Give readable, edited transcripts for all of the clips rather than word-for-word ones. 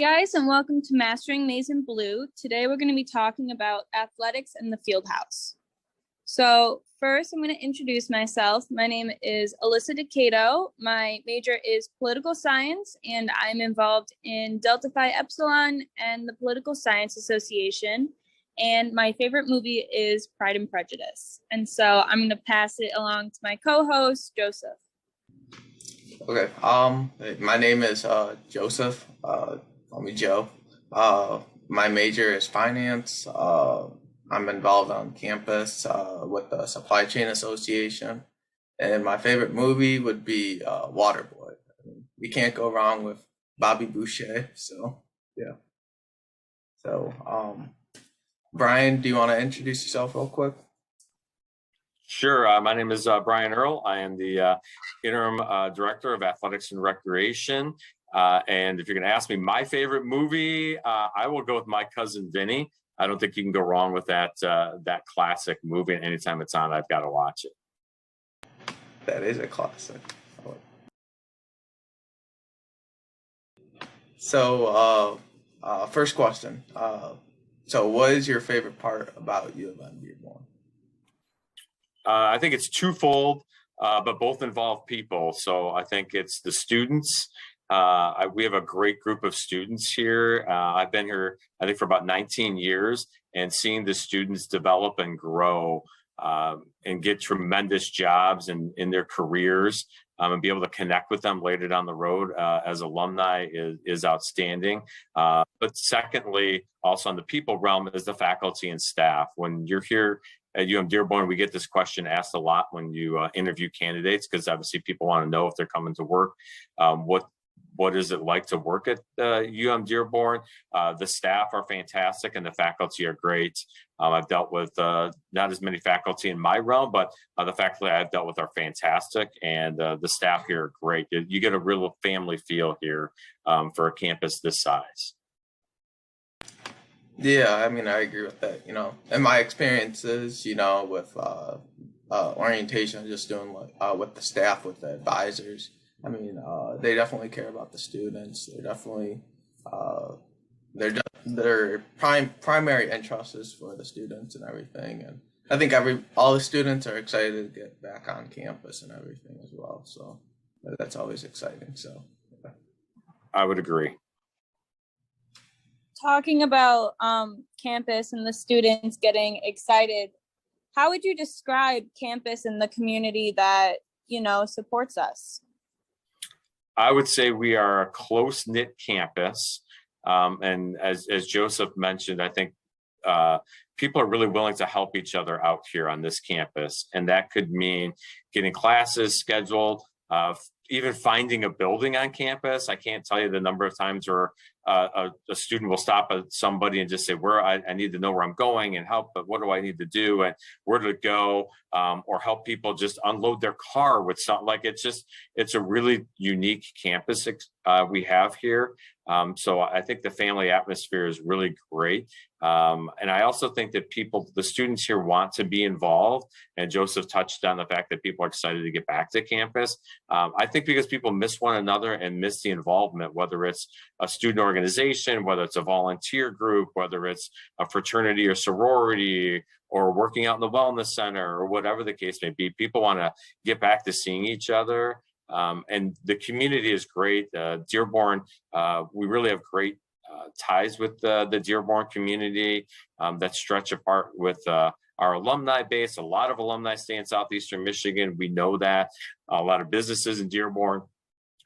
guys, and welcome to Mastering Maize in Blue. Today we're going to be talking about athletics and the Fieldhouse. So first, I'm going to introduce myself. My name is Allysa Decato. My major is political science, and I'm involved in Delta Phi Epsilon and the Political Science Association. And my favorite movie is Pride and Prejudice. And so I'm going to pass it along to my co-host, Joseph. Okay. My name is Joseph. Call me Joe. My major is finance. I'm involved on campus with the Supply Chain Association, and my favorite movie would be Waterboy. You can't go wrong with Bobby Boucher. So yeah. So Bryan, do you want to introduce yourself real quick? Sure. My name is Bryan Earl. I am the interim director of athletics and recreation. And if you're going to ask me my favorite movie, I will go with My Cousin Vinny. I don't think you can go wrong with that classic movie. And anytime it's on, I've got to watch it. That is a classic. So, first question. So, what is your favorite part about UM-Dearborn? I think it's twofold, but both involve people. So I think it's the students. We have a great group of students here. I've been here, I think, for about 19 years, and seeing the students develop and grow and get tremendous jobs in their careers and be able to connect with them later down the road as alumni is outstanding. But secondly, also on the people realm is the faculty and staff. When you're here at UM-Dearborn, we get this question asked a lot when you interview candidates, because obviously people want to know if they're coming to work, what is it like to work at UM-Dearborn? The staff are fantastic and the faculty are great. I've dealt with not as many faculty in my realm, but the faculty I've dealt with are fantastic, and the staff here are great. You get a real family feel here for a campus this size. Yeah, I mean, I agree with that. In my experiences, with orientation, just doing with the staff, with the advisors. I mean, they definitely care about the students. They're definitely their primary interest is for the students and everything. And I think all the students are excited to get back on campus and everything as well. So that's always exciting. So yeah. I would agree. Talking about campus and the students getting excited, how would you describe campus and the community that, supports us? I would say we are a close-knit campus. And as Joseph mentioned, I think people are really willing to help each other out here on this campus. And that could mean getting classes scheduled, even finding a building on campus. I can't tell you the number of times where a student will stop at somebody and just say, I need to know where I'm going and help, but what do I need to do and where to go, or help people just unload their car with something. Like it's a really unique campus we have here. So I think the family atmosphere is really great. And I also think that the students here want to be involved. And Joseph touched on the fact that people are excited to get back to campus. I think because people miss one another and miss the involvement, whether it's a student organization, whether it's a volunteer group, whether it's a fraternity or sorority, or working out in the wellness center, or whatever the case may be. People want to get back to seeing each other. And the community is great. Dearborn, we really have great ties with the Dearborn community that stretch apart with our alumni base. A lot of alumni stay in Southeastern Michigan. We know that. A lot of businesses in Dearborn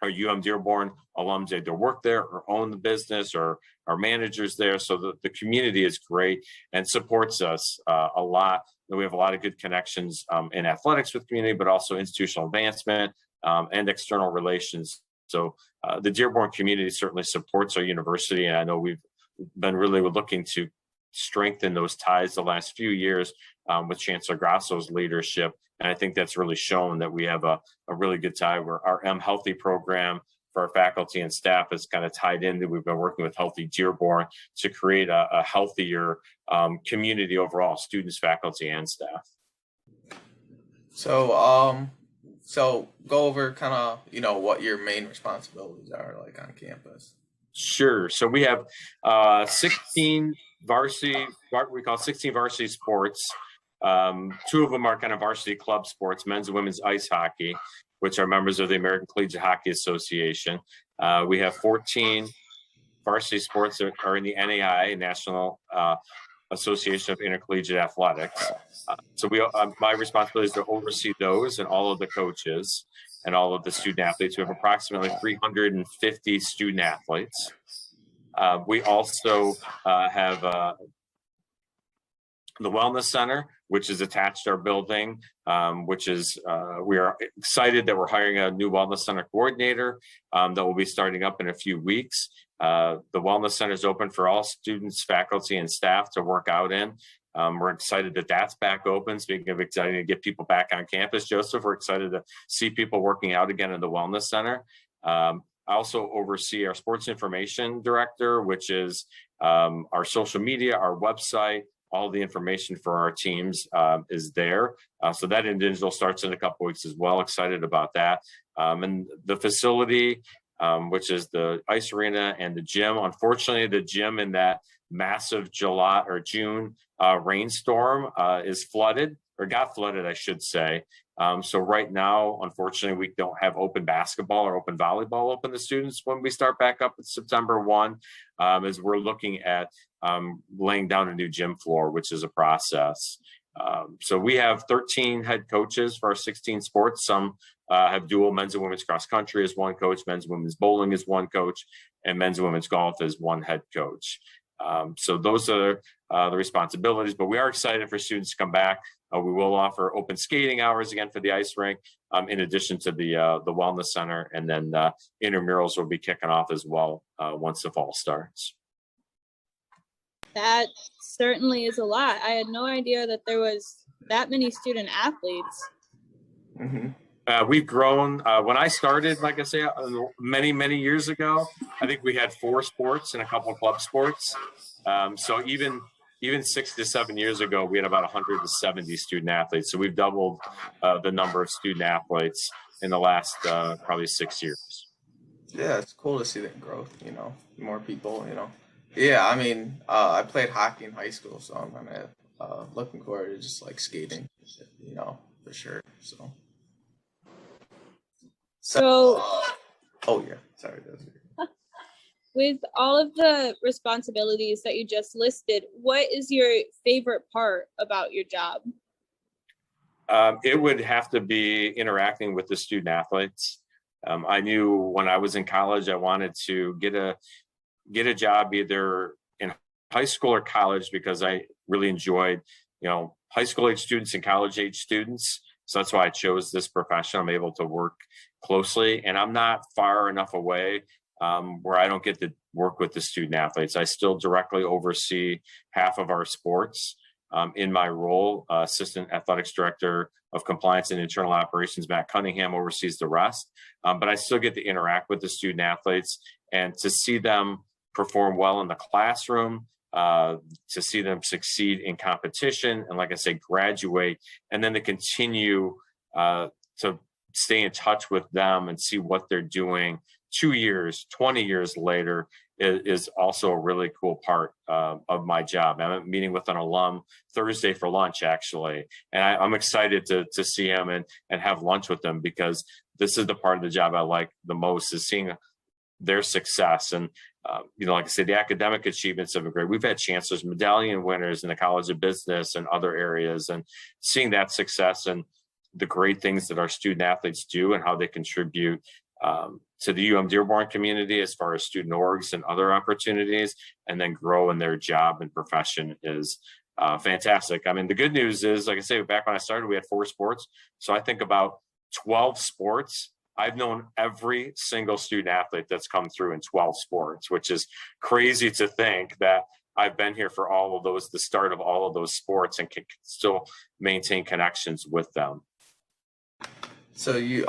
are UM-Dearborn alums that either work there or own the business or are managers there. So the community is great and supports us a lot. We have a lot of good connections in athletics with community, but also institutional advancement and external relations. So the Dearborn community certainly supports our university, and I know we've been really looking to strengthen those ties the last few years with Chancellor Grasso's leadership. And I think that's really shown that we have a really good tie where our M-Healthy program for our faculty and staff is kind of tied in. That we've been working with Healthy Dearborn to create a healthier community overall, students, faculty, and staff. So go over kind of, what your main responsibilities are like on campus. Sure. So we have 16 varsity, we call 16 varsity sports. Two of them are kind of varsity club sports, men's and women's ice hockey, which are members of the American Collegiate Hockey Association. We have 14 varsity sports that are in the NAI, National Association of Intercollegiate Athletics. So my responsibility is to oversee those and all of the coaches and all of the student athletes. We have approximately 350 student athletes. We also have the Wellness Center, which is attached to our building, which is, we are excited that we're hiring a new Wellness Center coordinator that will be starting up in a few weeks. The Wellness Center is open for all students, faculty, and staff to work out in. We're excited that that's back open. Speaking of exciting to get people back on campus, Joseph, we're excited to see people working out again in the Wellness Center. I also oversee our sports information director, which is our social media, our website, all the information for our teams is there. So that individual starts in a couple weeks as well. Excited about that. And the facility, which is the ice arena and the gym. Unfortunately, the gym in that massive July or June rainstorm is flooded, or got flooded, I should say. So right now, unfortunately, we don't have open basketball or open volleyball open to students when we start back up at September 1, as we're looking at laying down a new gym floor, which is a process. So we have 13 head coaches for our 16 sports. Some have dual men's and women's cross country as one coach, men's and women's bowling is one coach, and men's and women's golf is one head coach. So those are the responsibilities, but we are excited for students to come back. We will offer open skating hours again for the ice rink, in addition to the Wellness Center, and then intramurals will be kicking off as well once the fall starts. That certainly is a lot. I had no idea that there was that many student athletes. Mm-hmm. We've grown. When I started, like I say, many years ago, I think we had 4 sports and a couple of club sports. So even 6 to 7 years ago, we had about 170 student athletes. So we've doubled the number of student athletes in the last probably 6 years. Yeah, it's cool to see that growth, more people, Yeah, I mean, I played hockey in high school, so I'm kind of looking forward to just like skating, for sure. So oh yeah, sorry. with all of the responsibilities that you just listed, what is your favorite part about your job? It would have to be interacting with the student athletes. I knew when I was in college, I wanted to get a job either in high school or college, because I really enjoyed, high school age students and college age students. So that's why I chose this profession. I'm able to work closely, and I'm not far enough away where I don't get to work with the student athletes. I still directly oversee half of our sports in my role. Assistant Athletics Director of Compliance and Internal Operations, Matt Cunningham, oversees the rest. But I still get to interact with the student athletes and to see them perform well in the classroom, to see them succeed in competition, and like I say, graduate, and then to continue to stay in touch with them and see what they're doing 2 years, 20 years later is also a really cool part of my job. I'm meeting with an alum Thursday for lunch, actually, and I'm excited to see him and have lunch with them, because this is the part of the job I like the most, is seeing their success. And like I said, the academic achievements have been great. We've had chancellors, medallion winners in the College of Business and other areas, and seeing that success and the great things that our student athletes do and how they contribute to the UM-Dearborn community as far as student orgs and other opportunities, and then grow in their job and profession is fantastic. I mean, the good news is, like I say, back when I started, we had 4 sports. So I think about 12 sports. I've known every single student athlete that's come through in 12 sports, which is crazy to think that I've been here for all of those, the start of all of those sports, and can still maintain connections with them. So you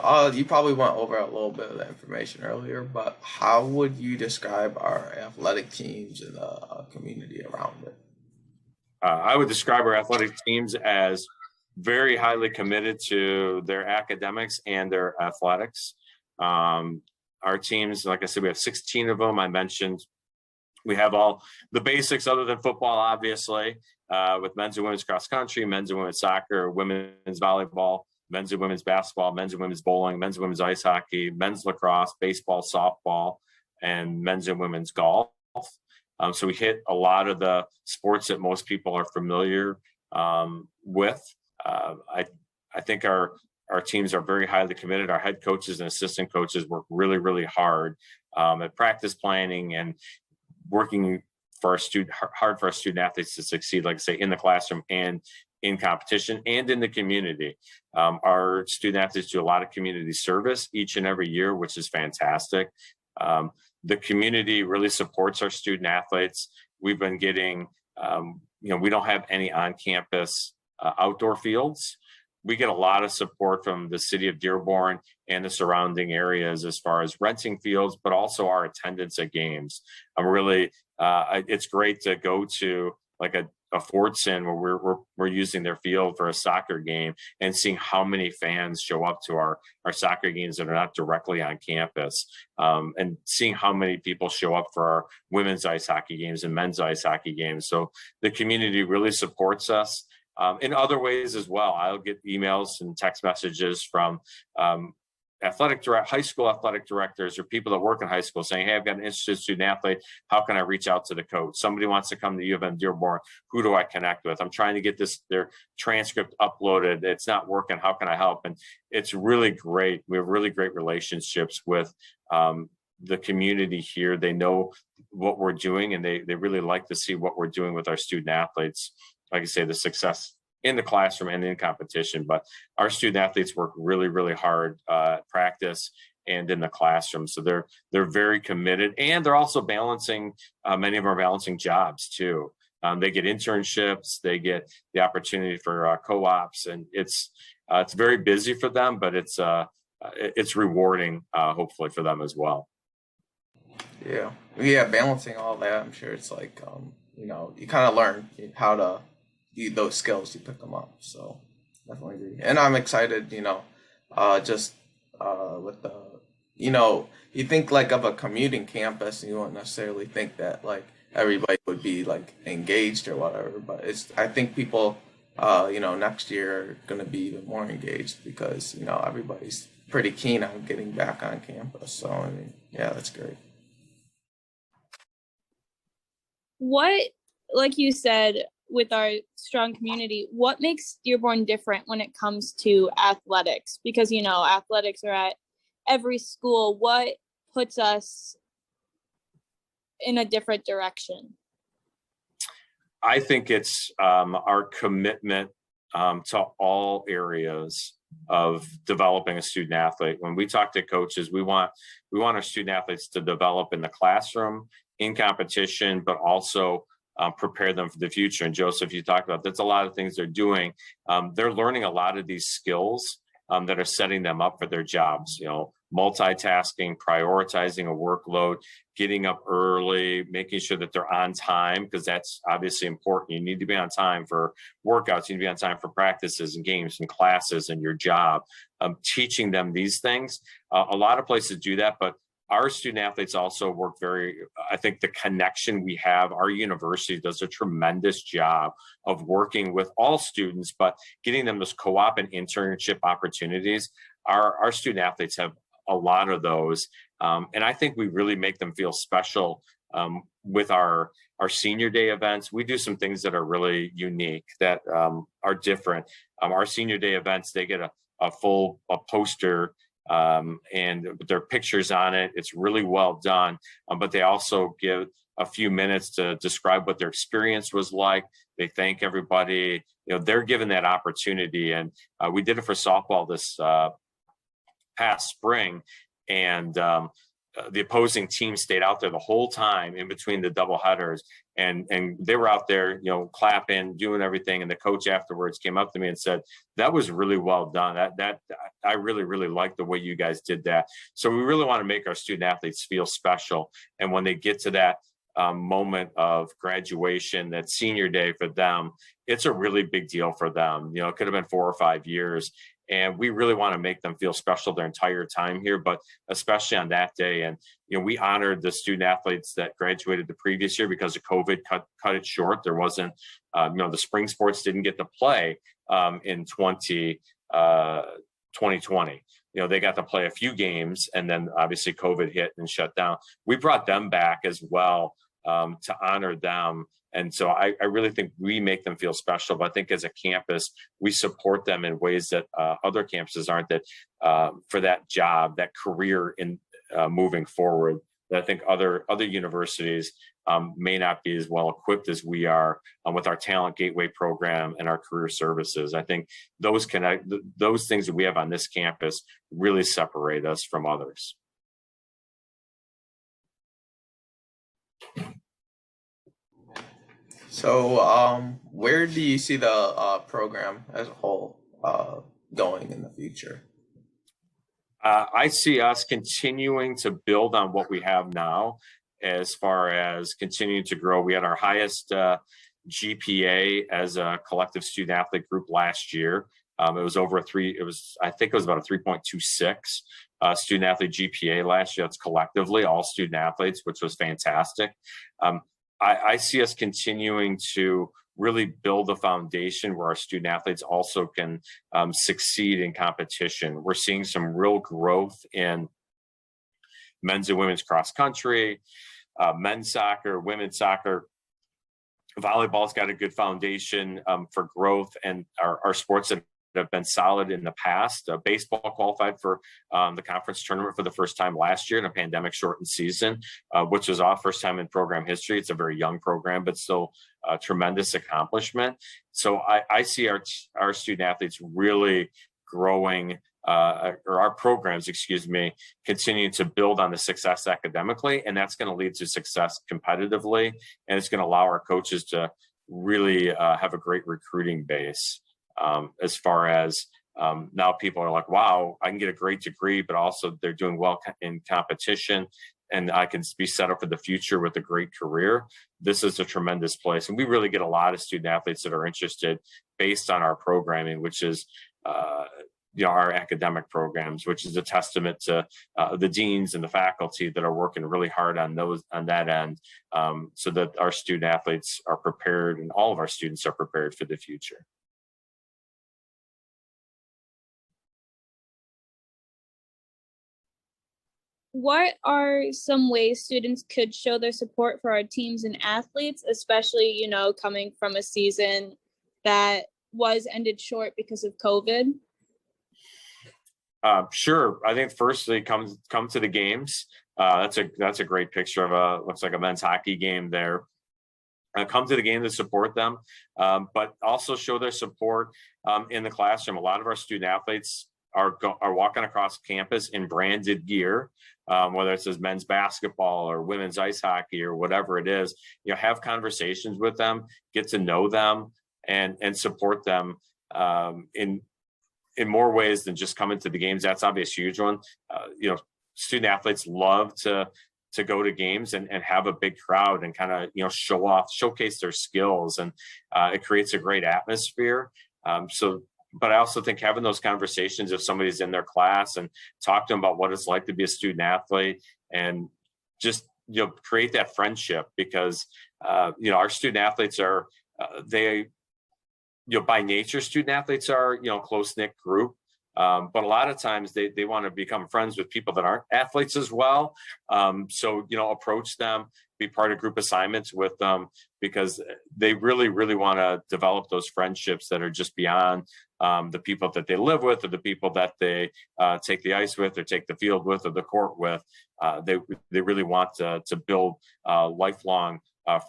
probably went over a little bit of that information earlier, but how would you describe our athletic teams and the community around it? I would describe our athletic teams as very highly committed to their academics and their athletics. Our our teams, like I said, we have 16 of them. I mentioned we have all the basics other than football, obviously, with men's and women's cross country, men's and women's soccer, women's volleyball, men's and women's basketball, men's and women's bowling, men's and women's ice hockey, men's lacrosse, baseball, softball, and men's and women's golf. So we hit a lot of the sports that most people are familiar with. I think our teams are very highly committed. Our head coaches and assistant coaches work really, really hard at practice planning and working for hard for our student athletes to succeed, like I say, in the classroom and in competition and in the community. Our student athletes do a lot of community service each and every year, which is fantastic. The community really supports our student athletes. We've been getting, we don't have any on-campus outdoor fields. We get a lot of support from the city of Dearborn and the surrounding areas as far as renting fields, but also our attendance at games. It's great to go to like a Fordson where we're using their field for a soccer game and seeing how many fans show up to our soccer games that are not directly on campus, and seeing how many people show up for our women's ice hockey games and men's ice hockey games. So the community really supports us. In other ways as well. I'll get emails and text messages from high school athletic directors or people that work in high school saying, hey, I've got an interested student athlete. How can I reach out to the coach? Somebody wants to come to UM-Dearborn. Who do I connect with? I'm trying to get their transcript uploaded. It's not working. How can I help? And it's really great. We have really great relationships with the community here. They know what we're doing, and they really like to see what we're doing with our student athletes. Like I say, the success in the classroom and in competition, but our student athletes work really, really hard at practice and in the classroom. So they're very committed, and they're also balancing, many of them are balancing jobs too. They get internships, they get the opportunity for co-ops, and it's very busy for them, but it's rewarding, hopefully for them as well. Yeah, balancing all that, I'm sure it's like, you kind of learn how to those skills, you pick them up. So definitely agree. And I'm excited, just with the, you think like of a commuting campus and you won't necessarily think that like everybody would be like engaged or whatever, but I think people, next year are going to be even more engaged because, everybody's pretty keen on getting back on campus. So, I mean, yeah, that's great. What, like you said, with our strong community, what makes Dearborn different when it comes to athletics? Because, athletics are at every school. What puts us in a different direction? I think it's our commitment to all areas of developing a student athlete. When we talk to coaches, we want our student athletes to develop in the classroom, in competition, but also prepare them for the future. And Joseph, you talked about that's a lot of things they're doing. They're learning a lot of these skills that are setting them up for their jobs. Multitasking, prioritizing a workload, getting up early, making sure that they're on time, because that's obviously important. You need to be on time for workouts. You need to be on time for practices and games and classes and your job. Teaching them these things. A lot of places do that, but our student athletes also work I think the connection we have, our university does a tremendous job of working with all students, but getting them those co-op and internship opportunities. Our student athletes have a lot of those. And I think we really make them feel special with our senior day events. We do some things that are really unique, that are different. Our senior day events, they get a full poster and their pictures on it. It's really well done, but they also give a few minutes to describe what their experience was like. They thank everybody. They're given that opportunity, and we did it for softball this past spring, and the opposing team stayed out there the whole time in between the double headers, and they were out there, clapping, doing everything. And the coach afterwards came up to me and said, that was really well done. That I really, really like the way you guys did that. So we really want to make our student athletes feel special. And when they get to that moment of graduation, that senior day for them, it's a really big deal for them. It could have been 4 or 5 years. And we really want to make them feel special their entire time here, but especially on that day. And, we honored the student athletes that graduated the previous year because of COVID cut it short. There wasn't, the spring sports didn't get to play in 2020. They got to play a few games, and then obviously COVID hit and shut down. We brought them back as well to honor them. And so I really think we make them feel special. But I think as a campus, we support them in ways that other campuses aren't, that for that job, that career in moving forward, that I think other universities may not be as well equipped as we are with our Talent Gateway program and our career services. I think those things that we have on this campus really separate us from others. So, where do you see the program as a whole going in the future? I see us continuing to build on what we have now, as far as continuing to grow. We had our highest GPA as a collective student athlete group last year. It was over I think it was about a 3.26 student athlete GPA last year. That's collectively all student athletes, which was fantastic. I see us continuing to really build a foundation where our student athletes also can succeed in competition. We're seeing some real growth in men's and women's cross country, men's soccer, women's soccer. Volleyball's got a good foundation for growth, and our sports that have been solid in the past. Baseball qualified for the conference tournament for the first time last year in a pandemic shortened season, which was our first time in program history. It's a very young program, but still a tremendous accomplishment. So I see our student athletes really growing, or our programs, continue to build on the success academically, and that's going to lead to success competitively, and it's going to allow our coaches to really have a great recruiting base. As far as now people are like, wow, I can get a great degree, but also they're doing well in competition, and I can be set up for the future with a great career. This is a tremendous place. And we really get a lot of student athletes that are interested based on our programming, which is our academic programs, which is a testament to the deans and the faculty that are working really hard on that end, so that our student athletes are prepared, and all of our students are prepared for the future. What are some ways students could show their support for our teams and athletes, especially, coming from a season that was ended short because of COVID? Sure. I think firstly, come to the games. That's a great picture of looks like a men's hockey game there. Come to the game to support them, but also show their support in the classroom. A lot of our student athletes are walking across campus in branded gear, whether it says men's basketball or women's ice hockey or whatever it is. Have conversations with them, get to know them, and support them in more ways than just coming to the games. That's obviously a huge one. Student athletes love to go to games and have a big crowd and kind of showcase their skills, and it creates a great atmosphere. But I also think having those conversations, if somebody's in their class, and talk to them about what it's like to be a student athlete, and just create that friendship, because our student athletes are by nature, student athletes are close-knit group. But a lot of times they want to become friends with people that aren't athletes as well. So approach them, be part of group assignments with them, because they really, really want to develop those friendships that are just beyond the people that they live with, or the people that they take the ice with, or take the field with, or the court with. They really want to build lifelong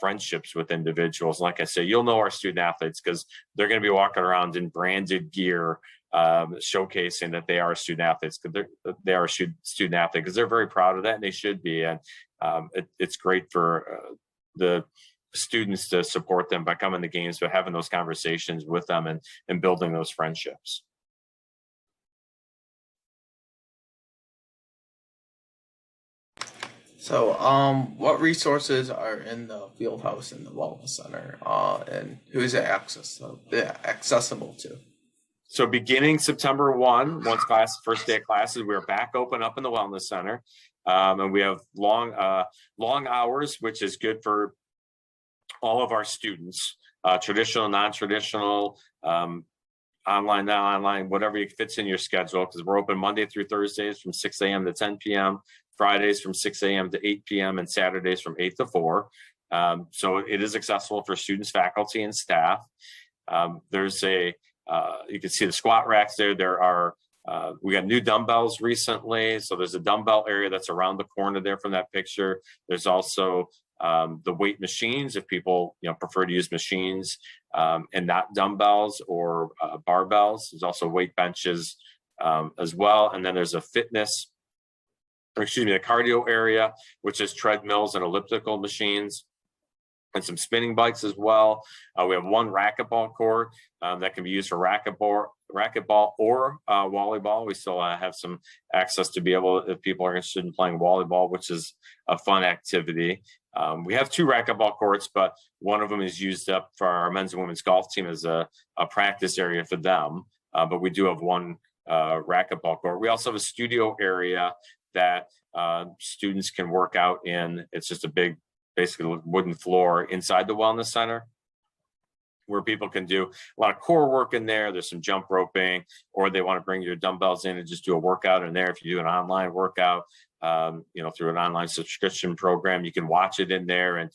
friendships with individuals. Like I say, you'll know our student athletes because they're going to be walking around in branded gear, showcasing that they are student athletes, because they are a student athlete, because they're very proud of that, and they should be. And it's great for the students to support them by coming to games, but having those conversations with them and building those friendships. So, what resources are in the Fieldhouse and the Wellness Center, and who is it accessible to? So beginning September 1, first day of classes, we're back open up in the Wellness Center. And we have long hours, which is good for all of our students, traditional, non-traditional, online, not online, whatever fits in your schedule, because we're open Monday through Thursdays from 6 a.m. to 10 p.m., Fridays from 6 a.m. to 8 p.m., and Saturdays from 8 to 4. So it is accessible for students, faculty, and staff. There's you can see the squat racks there. There are, we got new dumbbells recently. So there's a dumbbell area that's around the corner there from that picture. There's also the weight machines, if people prefer to use machines and not dumbbells or barbells. There's also weight benches as well. And then there's a the cardio area, which is treadmills and elliptical machines, and some spinning bikes as well. We have one racquetball court that can be used for racquetball or volleyball. We still have some access to be able, if people are interested in playing volleyball, which is a fun activity. We have 2 racquetball courts, but one of them is used up for our men's and women's golf team as a practice area for them. But we do have one racquetball court. We also have a studio area that students can work out in. It's just a big, basically wooden floor inside the Wellness Center, where people can do a lot of core work in there. There's some jump roping, or they want to bring your dumbbells in and just do a workout in there. If you do an online workout, through an online subscription program, you can watch it in there. And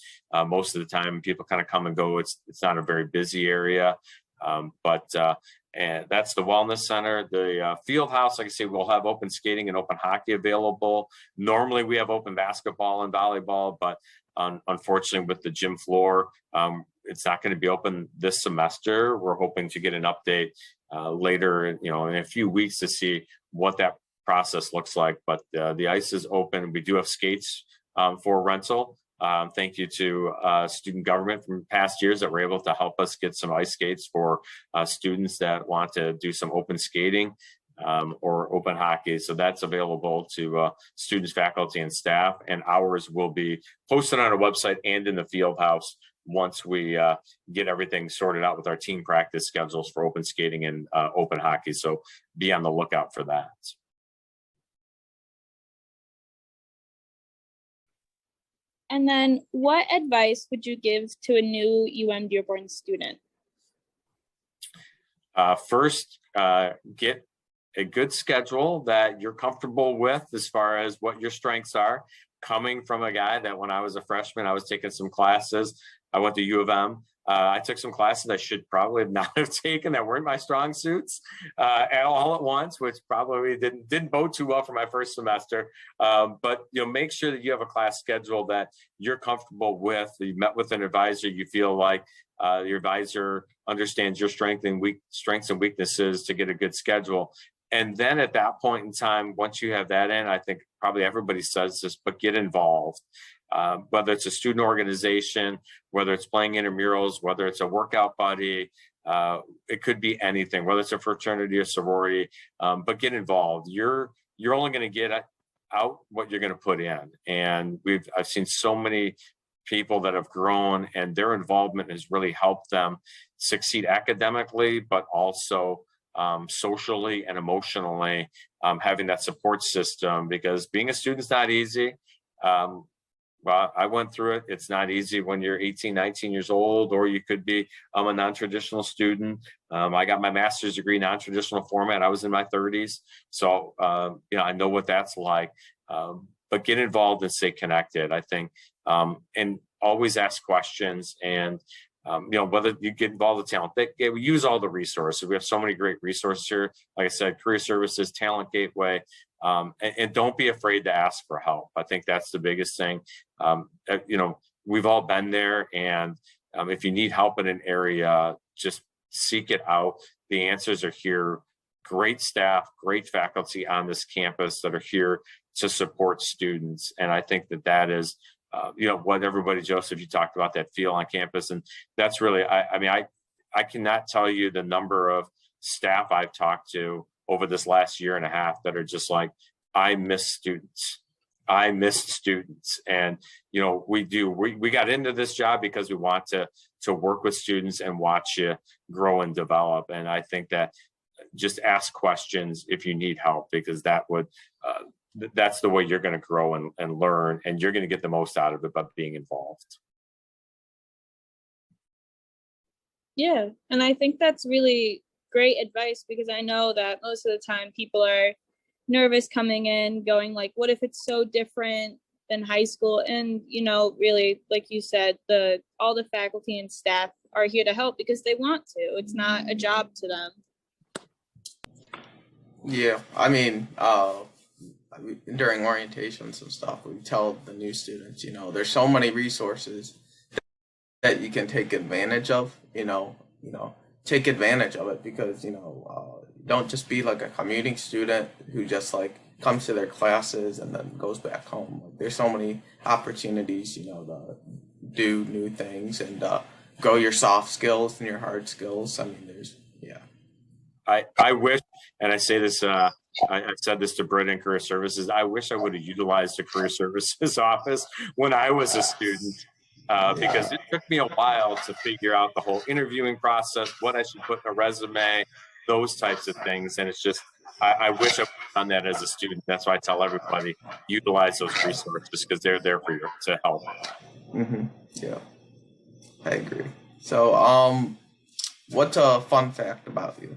most of the time people kind of come and go. It's not a very busy area, and that's the Wellness Center. The Fieldhouse, like I say, we'll have open skating and open hockey available. Normally we have open basketball and volleyball, but unfortunately with the gym floor, it's not going to be open this semester. We're hoping to get an update later, in a few weeks to see what that process looks like. But the ice is open. We do have skates for rental. Thank you to student government from past years that were able to help us get some ice skates for students that want to do some open skating or open hockey. So that's available to students, faculty, and staff. And hours will be posted on our website and in the Fieldhouse once we get everything sorted out with our team practice schedules for open skating and open hockey. So be on the lookout for that. And then what advice would you give to a new UM-Dearborn student? First, get a good schedule that you're comfortable with as far as what your strengths are. Coming from a guy that when I was a freshman, I was taking some classes. I went to U of M. I took some classes I should probably not have taken that weren't my strong suits all at once, which probably didn't bode too well for my first semester. But make sure that you have a class schedule that you're comfortable with. You met with an advisor. You feel like your advisor understands your strengths and weaknesses to get a good schedule. And then at that point in time, once you have that in, I think probably everybody says this, but get involved. Whether it's a student organization, whether it's playing intramurals, whether it's a workout buddy, it could be anything, whether it's a fraternity or sorority, but get involved. You're only going to get out what you're going to put in. And I've seen so many people that have grown, and their involvement has really helped them succeed academically, but also socially and emotionally, having that support system, because being a student is not easy. Well, I went through it. It's not easy when you're 18, 19 years old, or you could be a non-traditional student. I got my master's degree, non-traditional format. I was in my 30s. So, I know what that's like. But get involved and stay connected, I think, and always ask questions. And whether you get involved with talent, we use all the resources. We have so many great resources here. Like I said, career services, talent gateway, and don't be afraid to ask for help. I think that's the biggest thing. We've all been there, and if you need help in an area, just seek it out. The answers are here. Great staff, great faculty on this campus that are here to support students. And I think that is what everybody, Joseph, you talked about that feel on campus. And that's really, I cannot tell you the number of staff I've talked to over this last year and a half that are just like, I miss students. I missed students. And, we got into this job because we want to work with students and watch you grow and develop. And I think that just ask questions if you need help, because that would that's the way you're going to grow and learn, and you're going to get the most out of it by being involved. Yeah, and I think that's really great advice, because I know that most of the time people are nervous coming in, going like, what if it's so different than high school? And, you know, really, like you said, all the faculty and staff are here to help because they want to. It's not a job to them. Yeah, during orientations and stuff, we tell the new students, you know, there's so many resources that you can take advantage of, take advantage of it, because, don't just be like a commuting student who just like comes to their classes and then goes back home. Like, there's so many opportunities, to do new things and grow your soft skills and your hard skills. I wish, and I say this, I said this to Britt in Career Services, I wish I would have utilized the Career Services office when I was a student, because it took me a while to figure out the whole interviewing process, what I should put in a resume, those types of things. And it's just, I wish I would have done that as a student. That's why I tell everybody, utilize those resources, because they're there for you to help. Mm-hmm. Yeah, I agree. So, what's a fun fact about you,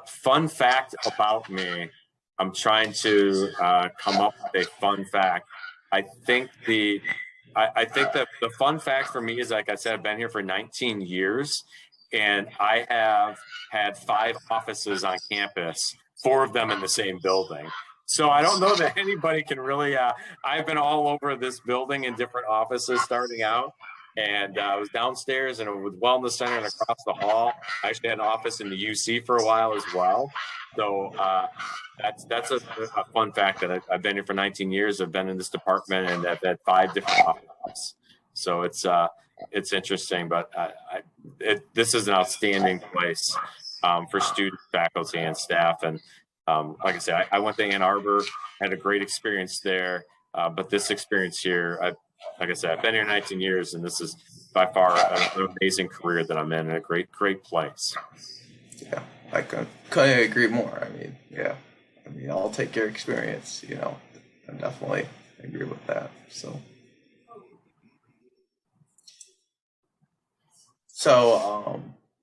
Fun fact about me. I'm trying to come up with a fun fact. I think the fun fact for me is, like I said, I've been here for 19 years, and I have had 5 offices on campus, 4 of them in the same building. So I don't know that anybody can really, I've been all over this building in different offices starting out. And I was downstairs and with Wellness Center and across the hall. I actually had an office in the UC for a while as well. So that's a fun fact, that I've been here for 19 years. I've been in this department and I've had 5 different offices. So it's interesting, but this is an outstanding place for students, faculty, and staff. And like I said, I went to Ann Arbor, had a great experience there. But this experience here, like I said, I've been here 19 years, and this is by far an amazing career that I'm in, a great place. Yeah, I couldn't agree more. I'll take your experience, I definitely agree with that. So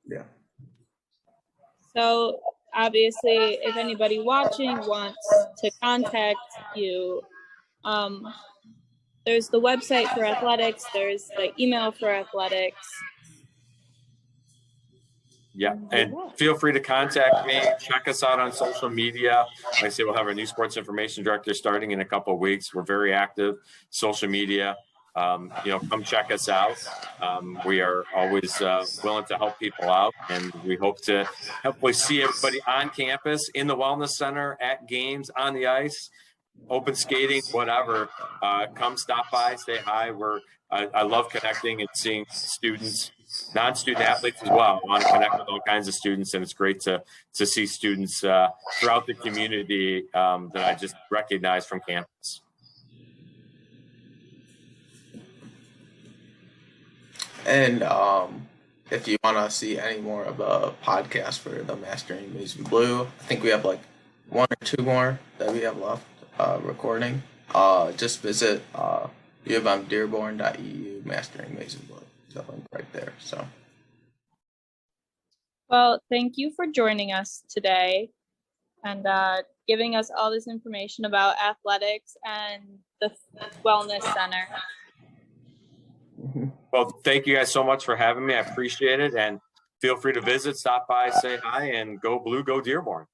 yeah. So obviously, if anybody watching wants to contact you, there's the website for athletics, there's the email for athletics. Yeah, and feel free to contact me. Check us out on social media. Like I say, we'll have our new sports information director starting in a couple of weeks. We're very active social media. Come check us out. We are always willing to help people out, and we hope to hopefully see everybody on campus, in the Wellness Center, at games, on the ice, open skating, whatever. Come stop by, say hi. I love connecting and seeing students, non-student athletes as well. I want to connect with all kinds of students, and it's great to see students throughout the community that I just recognize from campus. And if you want to see any more of the podcast for the Mastering Maize and Blue, I think we have like 1 or 2 more that we have left recording. Just visit UM-Dearborn.eu Mastering Maize and Blue. The link right there. So, well, thank you for joining us today and giving us all this information about athletics and the Wellness Center. Well, thank you guys so much for having me. I appreciate it. And feel free to visit, stop by, say hi, and go Blue, go Dearborn.